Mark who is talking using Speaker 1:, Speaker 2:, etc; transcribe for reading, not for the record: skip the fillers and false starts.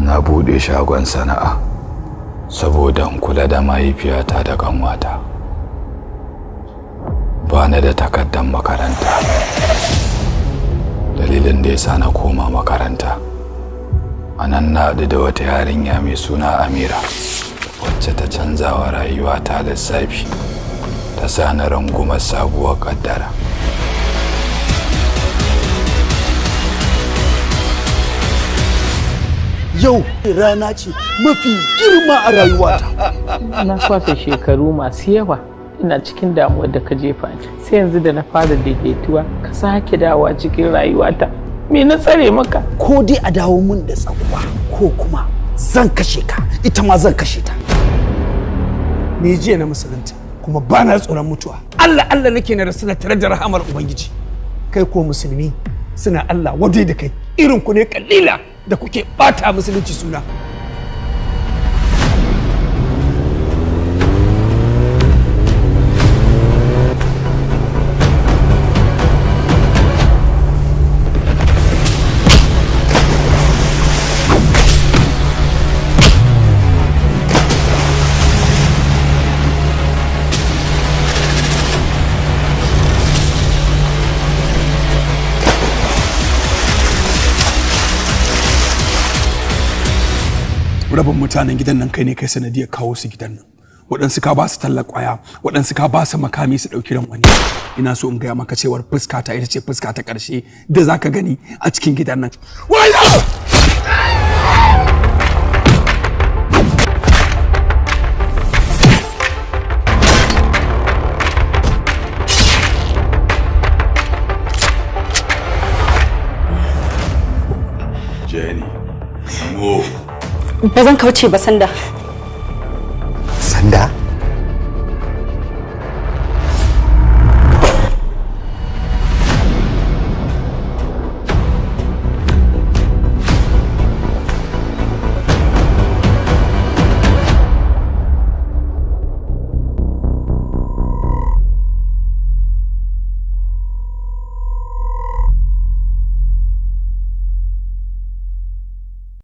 Speaker 1: Na buɗe shagon sana'a saboda in kula da mahaifiyata da kanwata. Ba ni da takardar makaranta. Dalilin da yasa na koma makaranta, a nan na haɗu da wata yarinya mai suna Amira, wacce ta canza wa rayuwata lissafi, ta sa na rungumar sabuwar ƙaddara.
Speaker 2: Yau rana ce mafi girma a rayuwata.
Speaker 3: Na kwafe shekaru masu yawa ina cikin damuwar da ka jefa ni. Sai yanzu da na fara daidaituwa ka sake dawowa cikin rayuwata. Me na tsare maka?
Speaker 2: Ko dai a dawo mun da tsakuwa ko kuma zan kashe ka, ita ma zan kashe ta.
Speaker 4: Ni jiya na musulunta kuma ba na tsoron mutuwa. Allah Allah nake na rasu tare da rahamar Ubangiji. Kai ko musulmi suna Allah wadai da kai. Irin ku ne kalila da kuke bata musulunci suna. Rabin mutanen gidan nan kai ne kai sanadiyar kawo su gidan nan. Waɗansu ka ba su tallar ƙwaya, waɗansu ka ba su makami su ɗauki ran wani. Ina so in gaya maka cewar fuska ta ita ce fuska ta ƙarshe da za ka gani a cikin gidan nan.
Speaker 1: Jenny, move.
Speaker 5: Ba zan kauce ba Sanda.